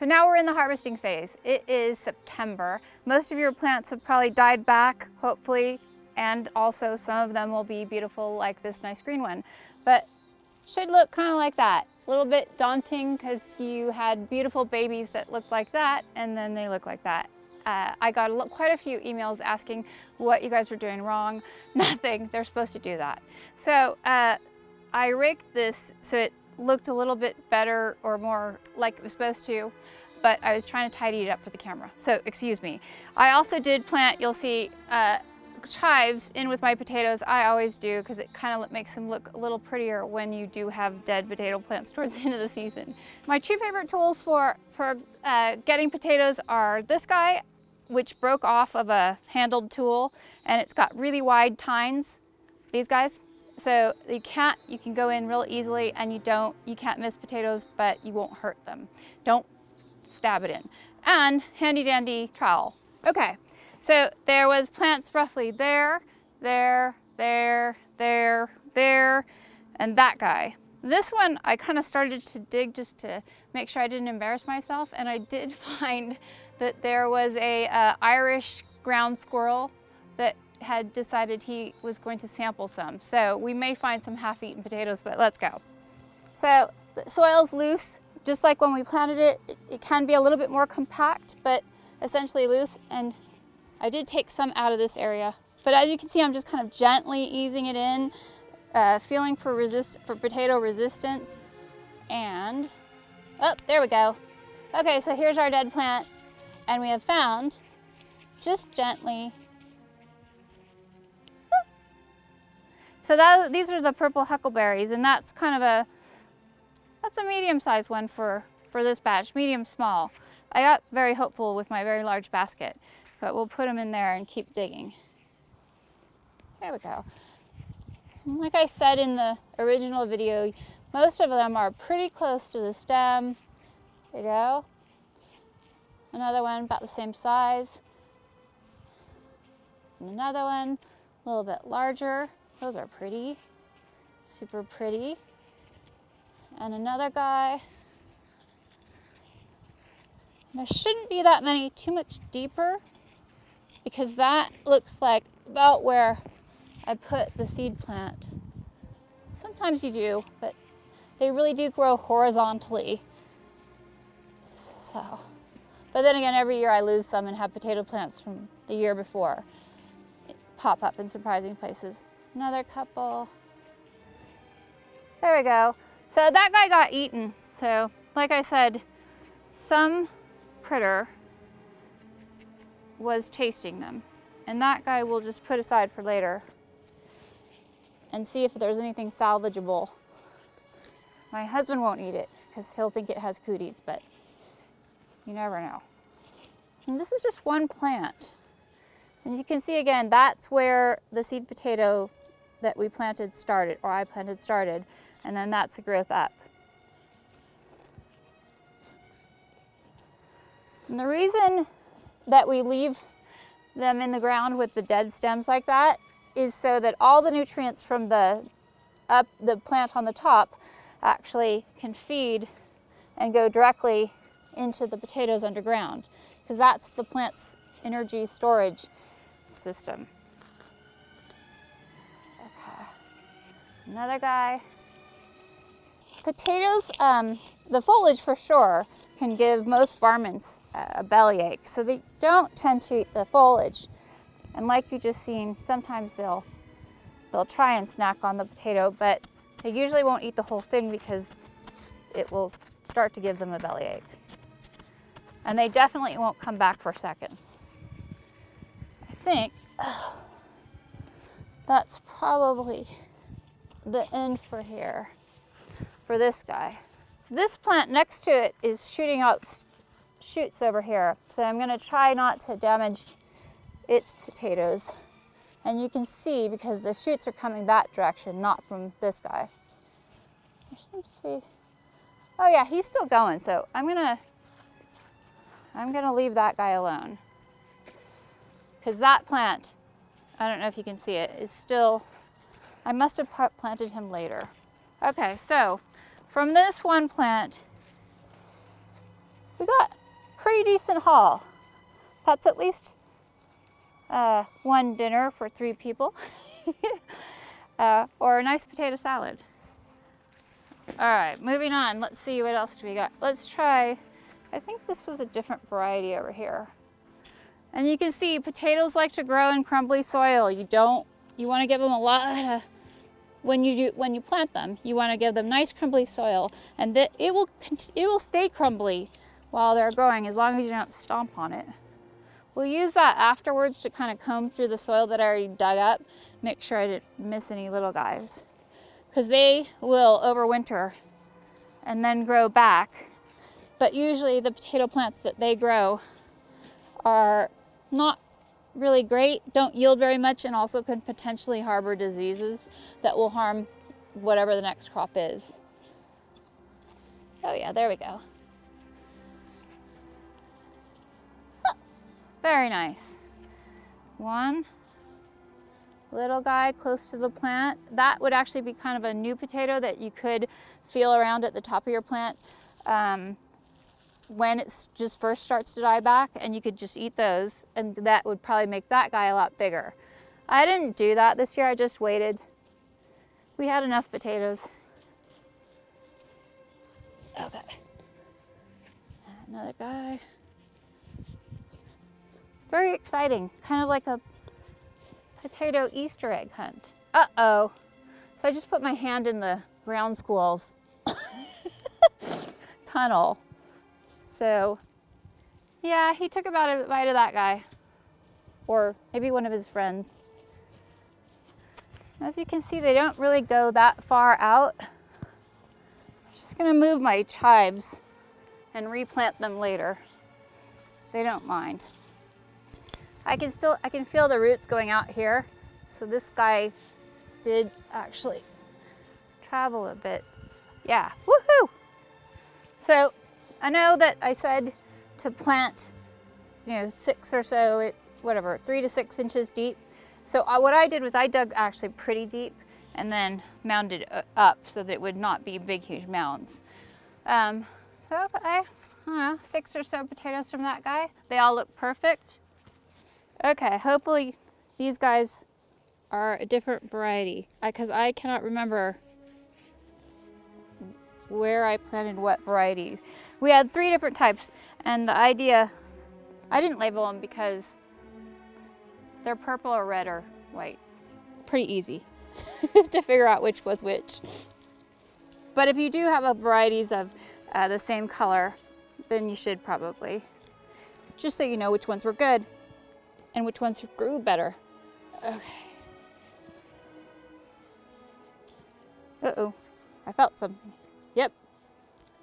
So now we're in the harvesting phase. It is September. Most of your plants have probably died back, hopefully, and also some of them will be beautiful like this nice green one. But should look kind of like that. A little bit daunting because you had beautiful babies that looked like that and then they look like that. I got quite a few emails asking what you guys were doing wrong. Nothing, they're supposed to do that. So I raked this so it looked a little bit better or more like it was supposed to, but I was trying to tidy it up for the camera. So excuse me. I also did plant, you'll see, chives in with my potatoes. I always do because it kind of makes them look a little prettier when you do have dead potato plants towards the end of the season. My two favorite tools for getting potatoes are this guy, which broke off of a handled tool, and it's got really wide tines, these guys. So you can go in real easily and you can't miss potatoes, but you won't hurt them. Don't stab it in. And handy dandy trowel. Okay, so there was plants roughly there, there, there, there, there, and that guy. This one I kind of started to dig just to make sure I didn't embarrass myself, and I did find that there was a Irish ground squirrel that had decided he was going to sample some. So we may find some half-eaten potatoes, but let's go. So the soil's loose, just like when we planted it. It can be a little bit more compact, but essentially loose. And I did take some out of this area. But as you can see, I'm just kind of gently easing it in, feeling for potato resistance. And, oh, there we go. Okay, so here's our dead plant. And we have found, just gently, so these are the purple huckleberries, and that's kind of that's a medium-sized one for this batch, medium small. I got very hopeful with my very large basket, but we'll put them in there and keep digging. There we go. And like I said in the original video, most of them are pretty close to the stem. There you go. Another one about the same size. And another one a little bit larger. Those are pretty, super pretty. And another guy. There shouldn't be that many too much deeper because that looks like about where I put the seed plant. Sometimes you do, but they really do grow horizontally. So, but then again, every year I lose some and have potato plants from the year before pop up in surprising places. Another couple. There we go. So that guy got eaten. So like I said, some critter was tasting them. And that guy we'll just put aside for later and see if there's anything salvageable. My husband won't eat it because he'll think it has cooties, but you never know. And this is just one plant. And you can see again, that's where the seed potato that we planted started, or I planted started, and then that's the growth up. And the reason that we leave them in the ground with the dead stems like that is so that all the nutrients from the plant on the top actually can feed and go directly into the potatoes underground, because that's the plant's energy storage system. Okay. Another guy. Potatoes, the foliage for sure can give most varmints a bellyache, so they don't tend to eat the foliage. And like you just seen, sometimes they'll try and snack on the potato, but they usually won't eat the whole thing because it will start to give them a bellyache. And they definitely won't come back for seconds. I think that's probably the end for here, for this guy. This plant next to it is shooting out shoots over here, so I'm going to try not to damage its potatoes. And you can see because the shoots are coming that direction, not from this guy. There seems to be, oh yeah, he's still going, so I'm gonna leave that guy alone. Because that plant, I don't know if you can see it, is still, I must have planted him later. Okay, so from this one plant, we got pretty decent haul. That's at least one dinner for 3 people. Or a nice potato salad. All right, moving on. Let's see, what else do we got? Let's try, I think this was a different variety over here. And you can see potatoes like to grow in crumbly soil. You want to give them a lot of, when you plant them, you want to give them nice crumbly soil, and that it will stay crumbly while they're growing as long as you don't stomp on it. We'll use that afterwards to kind of comb through the soil that I already dug up, make sure I didn't miss any little guys, because they will overwinter and then grow back. But usually the potato plants that they grow are not really great, don't yield very much, and also can potentially harbor diseases that will harm whatever the next crop is. Oh yeah, there we go. Oh, very nice. One little guy close to the plant. That would actually be kind of a new potato that you could feel around at the top of your plant when it just first starts to die back, and you could just eat those, and that would probably make that guy a lot bigger. I didn't do that this year, I just waited. We had enough potatoes. Okay. Another guy. Very exciting, kind of like a potato Easter egg hunt. Uh-oh. So I just put my hand in the ground squirrel's tunnel. So, yeah, he took about a bite of that guy, or maybe one of his friends. As you can see, they don't really go that far out. I'm just gonna move my chives and replant them later. They don't mind. I can feel the roots going out here. So this guy did actually travel a bit. Yeah, woohoo! So I know that I said to plant, 6 or so, 3 to 6 inches deep. So what I did was I dug actually pretty deep and then mounded up so that it would not be big, huge mounds. So I don't know, 6 or so potatoes from that guy. They all look perfect. Okay, hopefully these guys are a different variety, because I cannot remember where I planted what varieties. We had 3 different types, and the idea, I didn't label them because they're purple or red or white. Pretty easy to figure out which was which. But if you do have varieties of the same color, then you should probably, just so you know which ones were good and which ones grew better. Okay. Uh-oh, I felt something. Yep.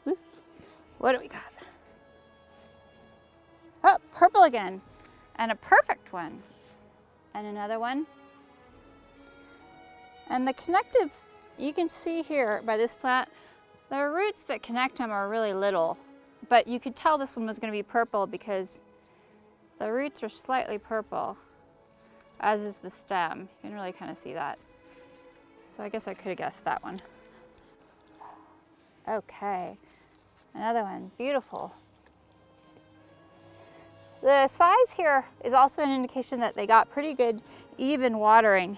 Woo. What do we got? Oh, purple again. And a perfect one. And another one. And the connective, you can see here by this plant, the roots that connect them are really little. But you could tell this one was going to be purple because the roots are slightly purple, as is the stem. You can really kind of see that. So I guess I could have guessed that one. Okay, another one, beautiful. The size here is also an indication that they got pretty good even watering.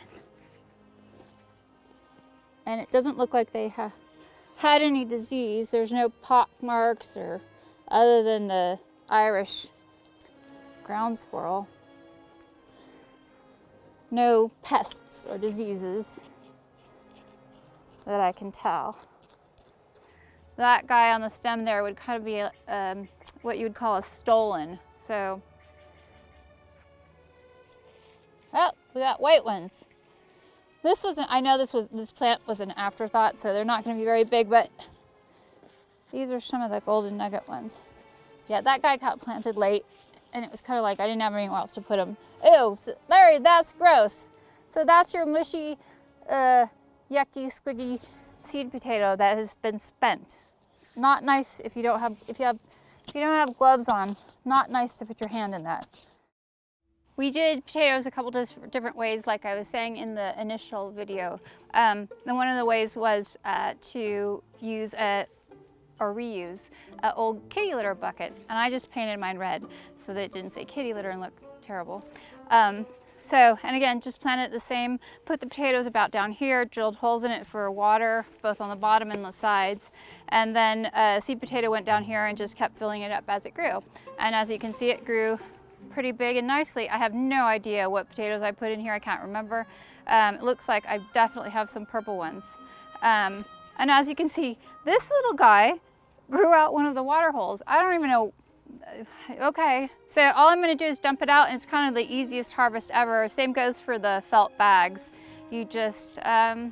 And it doesn't look like they had any disease. There's no pock marks or other than the Irish ground squirrel. No pests or diseases that I can tell. That guy on the stem there would kind of be what you would call a stolon. So, oh, we got white ones. I know this plant was an afterthought, so they're not going to be very big, but these are some of the golden nugget ones. Yeah, that guy got planted late, and it was kind of like I didn't have anywhere else to put them. Ew, so, Larry, that's gross. So that's your mushy, yucky, squiggy seed potato that has been spent. Not nice if you don't have gloves on. Not nice to put your hand in that. We did potatoes a couple different ways, like I was saying in the initial video. And one of the ways was to use a or reuse an old kitty litter bucket, and I just painted mine red so that it didn't say kitty litter and look terrible. And again, just planted it the same, put the potatoes about down here, drilled holes in it for water, both on the bottom and the sides. And then a seed potato went down here and just kept filling it up as it grew. And as you can see, it grew pretty big and nicely. I have no idea what potatoes I put in here, I can't remember. It looks like I definitely have some purple ones. And as you can see, this little guy grew out one of the water holes. I don't even know. Okay, so all I'm going to do is dump it out, and it's kind of the easiest harvest ever. Same goes for the felt bags. You just, I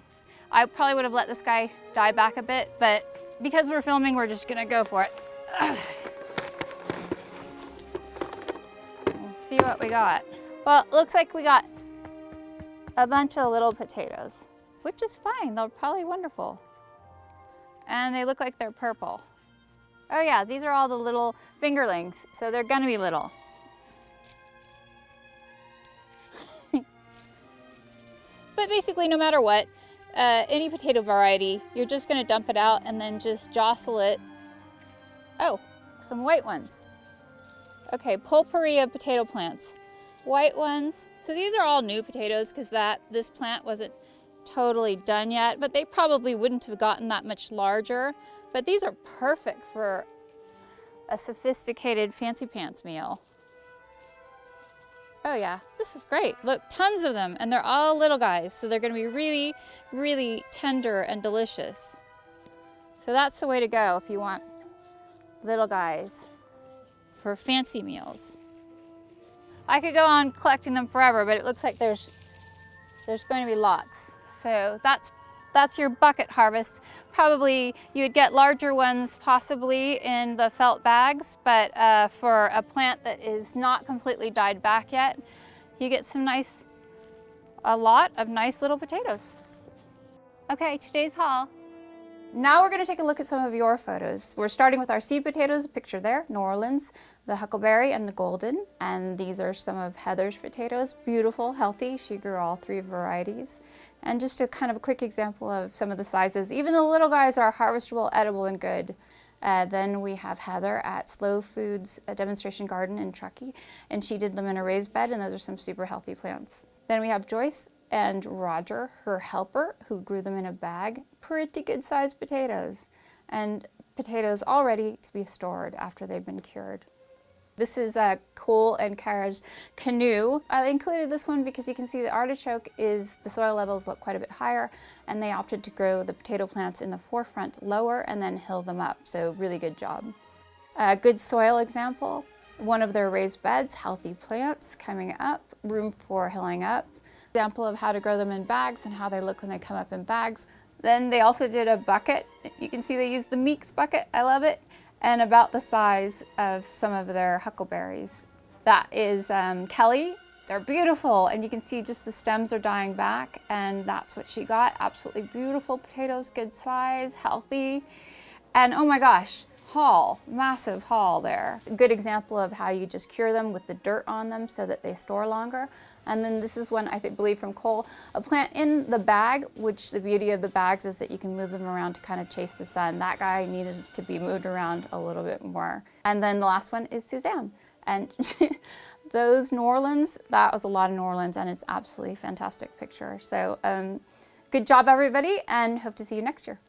probably would have let this guy die back a bit, but because we're filming, we're just going to go for it. Let's see what we got. Well, it looks like we got a bunch of little potatoes, which is fine. They're probably wonderful. And they look like they're purple. Oh yeah, these are all the little fingerlings, so they're gonna be little. But basically, no matter what, any potato variety, you're just gonna dump it out and then just jostle it. Oh, some white ones. Okay, potpourri of potato plants. White ones. So these are all new potatoes because this plant wasn't totally done yet, but they probably wouldn't have gotten that much larger. But these are perfect for a sophisticated fancy pants meal. Oh yeah, this is great. Look, tons of them, and they're all little guys, so they're gonna be really, really tender and delicious. So that's the way to go if you want little guys for fancy meals. I could go on collecting them forever, but it looks like there's going to be lots. So that's your bucket harvest. Probably you would get larger ones possibly in the felt bags, but for a plant that is not completely died back yet, you get a lot of nice little potatoes. Okay, today's haul. Now we're going to take a look at some of your photos. We're starting with our seed potatoes, picture there, New Orleans, the huckleberry and the golden. And these are some of Heather's potatoes, beautiful, healthy. She grew all 3 varieties. And just a kind of a quick example of some of the sizes. Even the little guys are harvestable, edible, and good. Then we have Heather at Slow Foods, a demonstration garden in Truckee, and she did them in a raised bed, and those are some super healthy plants. Then we have Joyce and Roger, her helper, who grew them in a bag. Pretty good sized potatoes, and potatoes all ready to be stored after they've been cured. This is Cole and Kara's canoe. I included this one because you can see the artichoke the soil levels look quite a bit higher, and they opted to grow the potato plants in the forefront lower and then hill them up, so really good job. A good soil example, one of their raised beds, healthy plants coming up, room for hilling up. Example of how to grow them in bags and how they look when they come up in bags. Then they also did a bucket. You can see they used the Meeks bucket, I love it, and about the size of some of their huckleberries. That is Kelly. They're beautiful, and you can see just the stems are dying back, and that's what she got. Absolutely beautiful potatoes, good size, healthy, and oh my gosh, haul, massive haul there. A good example of how you just cure them with the dirt on them so that they store longer. And then this is one I believe from Cole, a plant in the bag, which the beauty of the bags is that you can move them around to kind of chase the sun. That guy needed to be moved around a little bit more. And then the last one is Suzanne. And those New Orleans, that was a lot of New Orleans, and it's absolutely fantastic picture. So good job everybody, and hope to see you next year.